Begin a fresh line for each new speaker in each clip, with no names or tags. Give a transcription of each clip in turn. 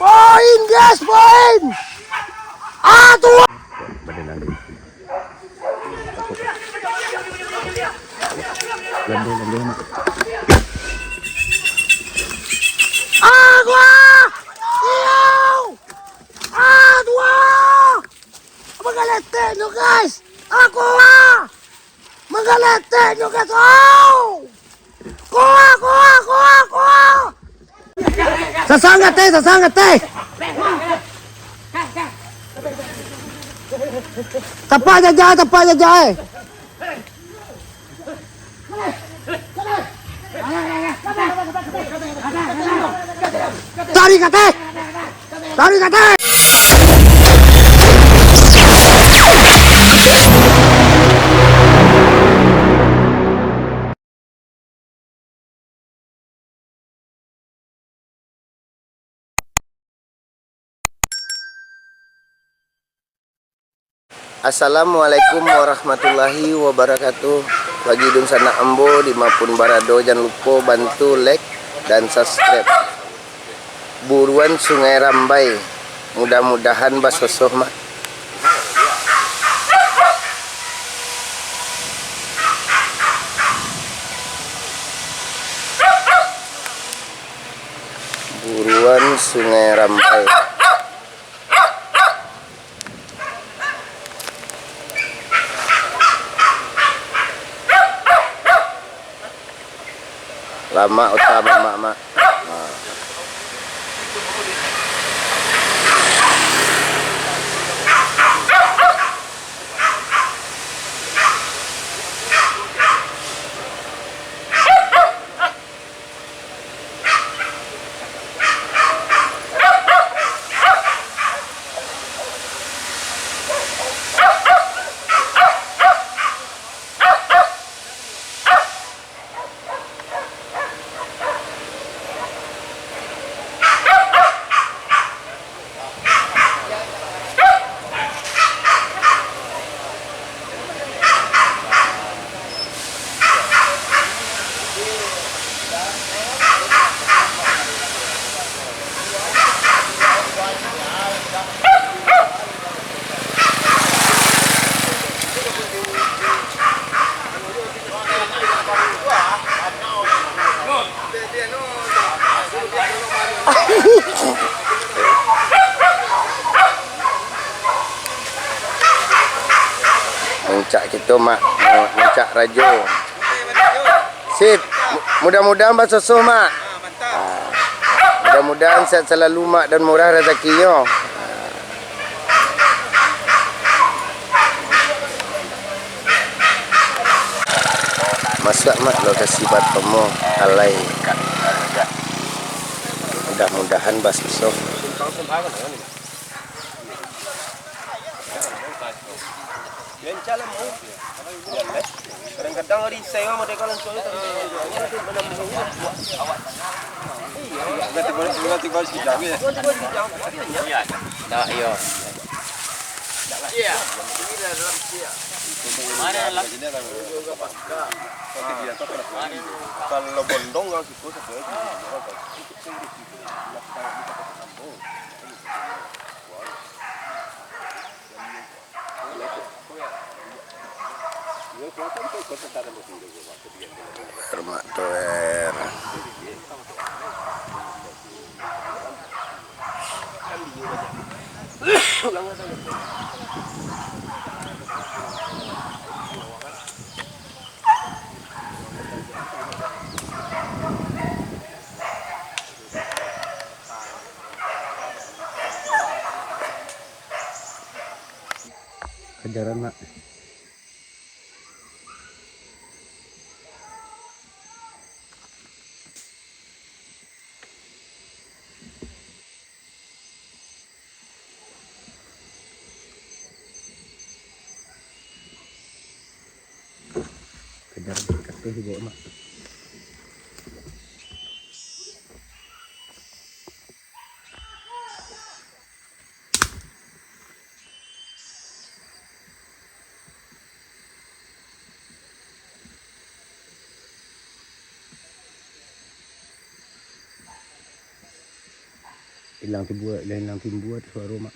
Poin guys, poin. Aduh. Mengalete nyo guys. Aku mengalete nyo guys. Kuah. Sasangat teh. Tapak jajah. Tarik kate.
Assalamualaikum warahmatullahi wabarakatuh. Bagi dum sana ambo di maupun barado, jangan lupa bantu like dan subscribe. Buruan Sungai Rambai, mudah-mudahan basosoh mak. Buruan Sungai Rambai. Lama utama mak. Muncak gitu mak, muncak rajo. Sip, mudah-mudahan basosoh mak. Mudah-mudahan sehat selalu mak dan murah rezekinya. Masak mak lokasi batomo alai. Mudah-mudahan basosoh. Kadang-kadang hari saya mau dekat langsung itu ganti balik kita ya. Nah, iya. Iya. Ini dalam sia. Mana dalam juga pasca. Kalau bondong yang situ sebenarnya. Termak toer. Kejaran mak. kejar katih juga mak. Hilang timbuat suara mak.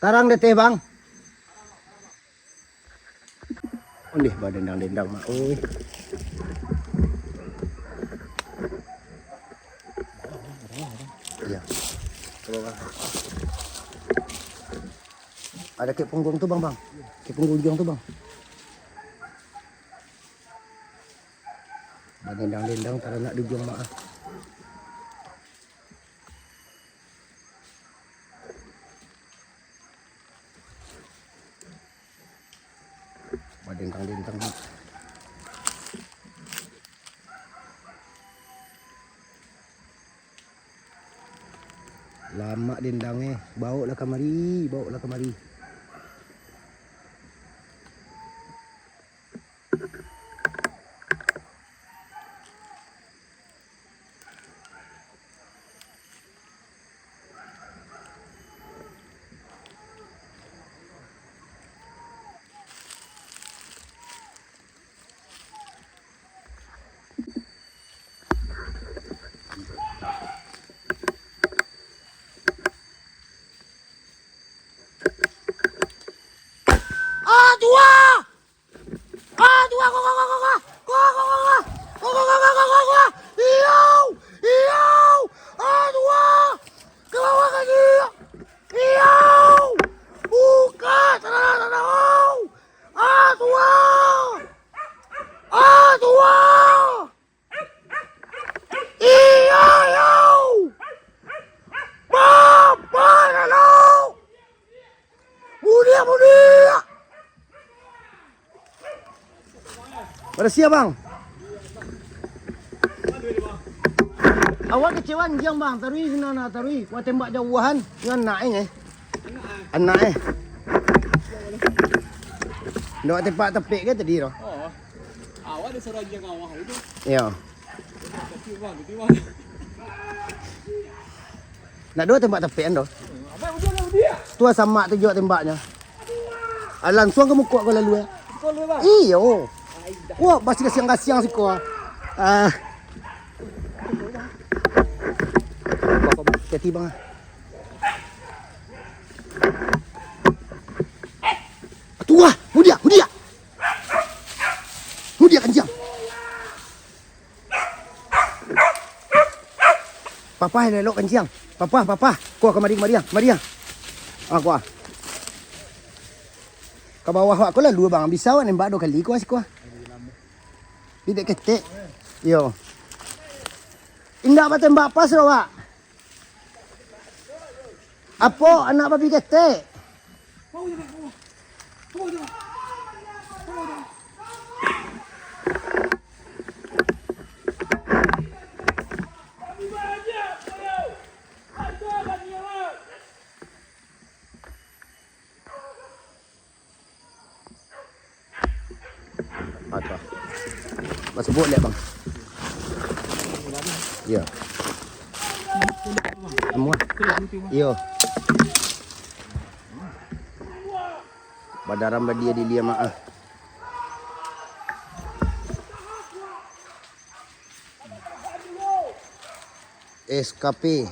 Karang deh teh bang. Ondeh badendang-dendang mak. Oi. Iya. Coba bang. Ada kek punggung tuh bang. Kek punggung ujung tuh bang. Badendang-dendang karena nak dijong mak. Badendang-dendang mak. Lama dendangnya, bawa lah kemari. Pada siap bang. Awak kecewa jam bang, tarui sana tarui. Kau tembak jauhan, dengan naik anak Ndak tempat tepik ke tadi tu?
Oh. Awak ada seorang yang awak itu.
Ya.
Tiba.
Nak dua tembak tepik kan tu?
Apa yang ujian dia?
Tua sama tu juga tembaknya. Langsung ke muka kau lalu ya.
Kau lu bang.
Iyo. Wah, masih kasiang si kau. Hati bang. Tua, mudia. Mudia kencang. Papa elok kencang. Papa. Kau kemari. Kau. Ke bawah aku lah dua bang. Bisa awak nembak 2 kali kau asyik kau. Tidak ketik. Yo. Indah apa tembak pas awak? Apa anak babi ketik? Apa? Mas sebut lihat bang. Ya. Semua. Yo. Badaram dia maaf. SKP.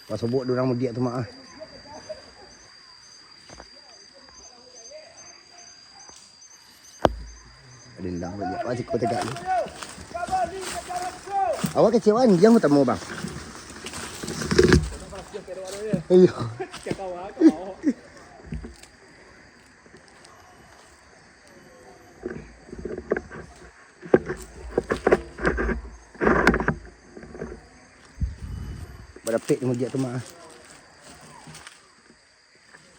Pas sebut dorang mudik tu maaf. Ada banyak apa sih kau tegak ni. Awak kecewaan yang bertemu bang. Iya. Berapik dia tu maaf.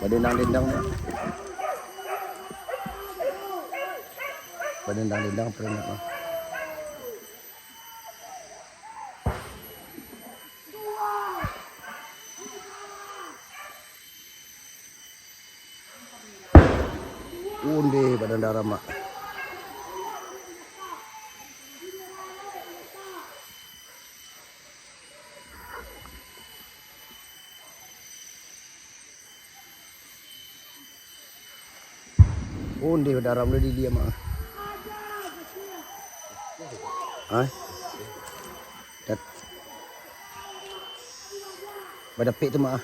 Padendang-dendang mak. Padendang-dendang pernah mak. Unde badan darah mak. Unde darah udah di dia mak. Ah. Dat. Pada pek tu mak.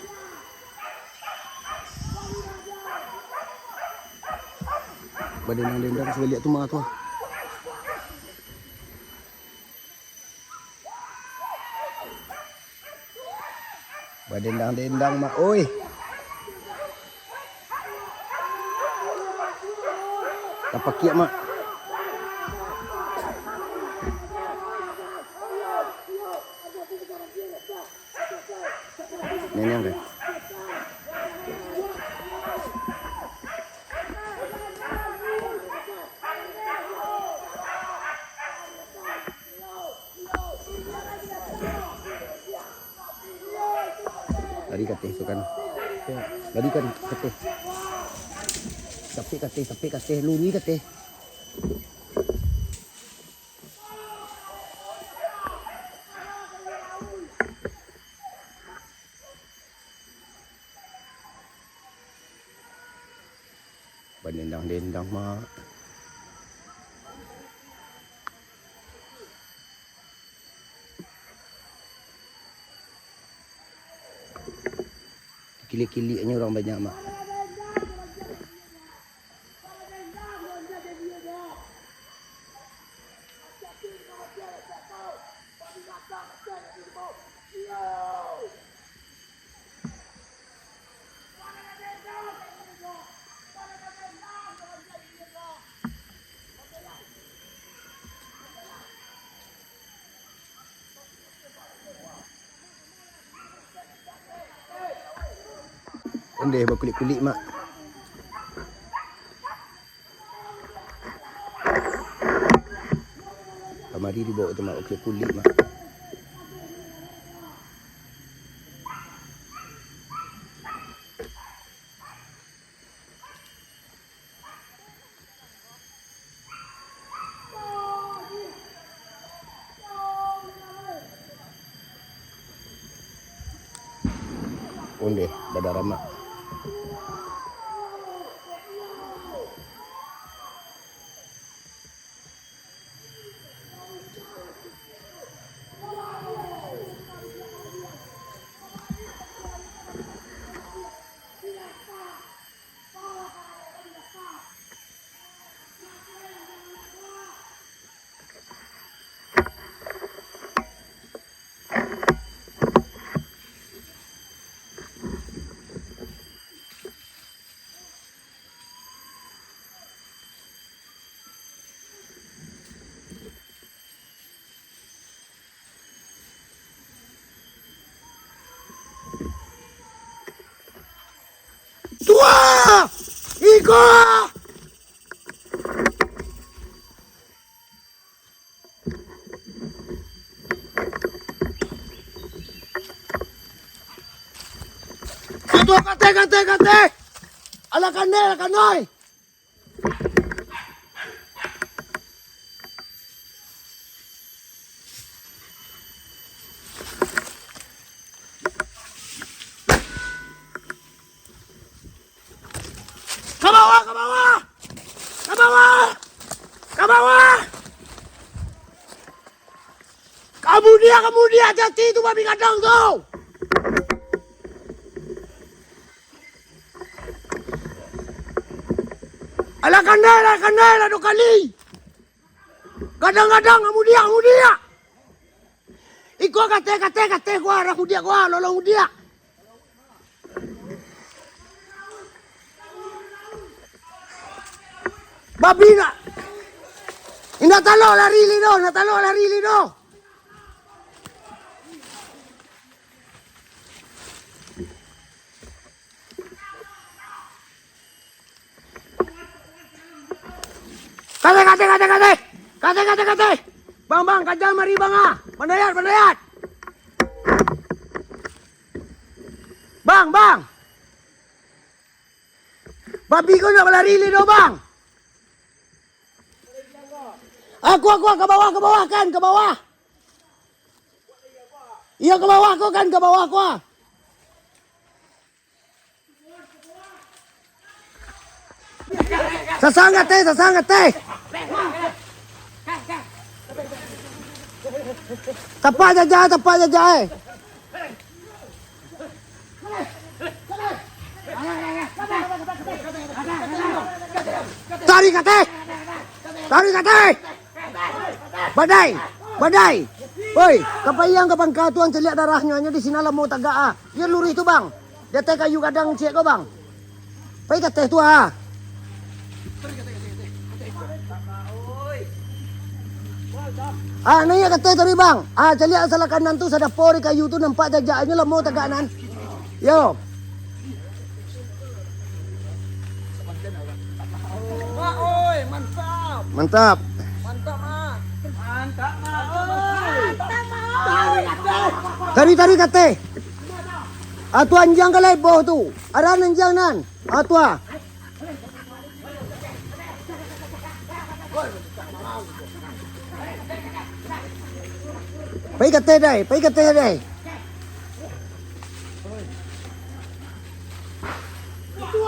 Badendang-dendang saya lihat tu mak tu. Badendang-dendang mak. Oi. Apa kiak mak? Nenek kan? Lari kateh tu kan. Lari kan kateh. Tapi kateh luri kateh. Badendang-dendang mak. Kilik-kiliknya orang banyak mak. Ondeh berkulit-kulit mak. Kamari dibawa tu mak berkulit-kulit mak. Ondeh badara mak. Tua! Iko! Tua kate! Ala kanoi! Ke bawah! Kamu dia hati itu babi kadang tuh. Ala kandai, aduh kali. Kadang-kadang kamu dia. Iko kate gua, raku dia gua, lolong dia. Babi na. Natalo lari do.
Kate. Bang, kajal mari bang ah. Bandayat. Bang. Babi ko nak melarili do bang. Aku ke bawah kan, ke bawah. Iya ke bawah aku kan, ke bawah aku. Sasanggat teh. Tepat jajah. Tarik kate. Badai. Woi, kapayang kapang katuan celiak darahnya di sini lah mau tagak ah. Dia lurih tu bang. Dia teh kayu kadang cek kau bang. Pai kate tu ah. Nanya kate tadi bang. Celiak salah kanan tu sada pori kayu tu nampak jajaknya lah mau tagak nan. Yo. Mantap. Tari kate. Atu anjang kalai boh tu. Ada anjang nan. Atua. Pai kate dai.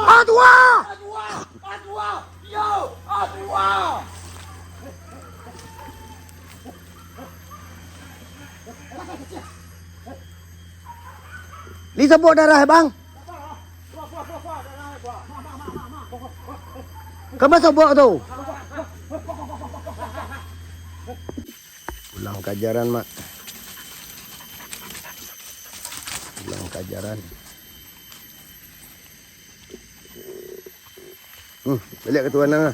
Atua. Yo, atua. Lisa buat darah bang. Kamu sebut tu. Pulang kajaran mak. Balik ke tuan nang.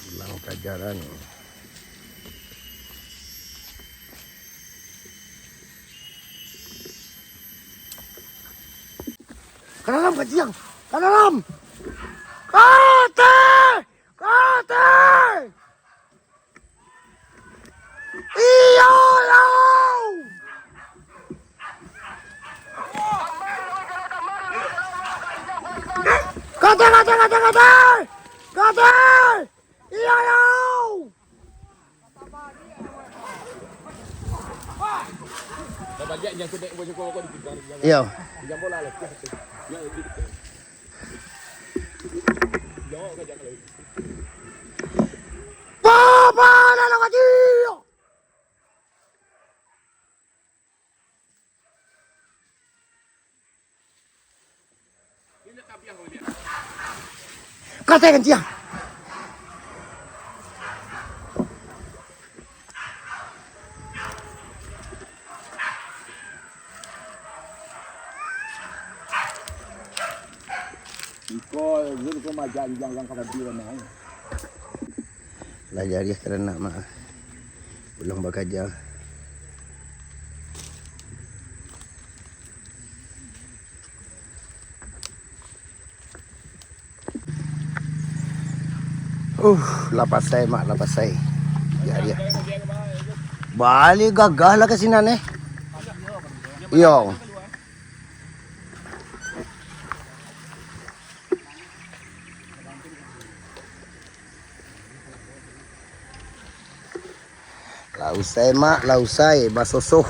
Pulang kajaran. Ke dalam kajian. Ke dalam. Kate. Iyo. Kate. Iyo.
Bagian yang sedek boleh kau di bidang.
Iyo.
Yang bola lah. Ya itu. Jauh ke jangan lagi.
Papa dalam kajian. Kate kan dia.
Kau zul kau majan jangan kau berdiri mana.
Belajar dia kerana mak. Pulang bekerja. Lapas saya. Ya dia. Balik gagah lah ke sini nih. Iyo. Lausai mak, lausai basosoh.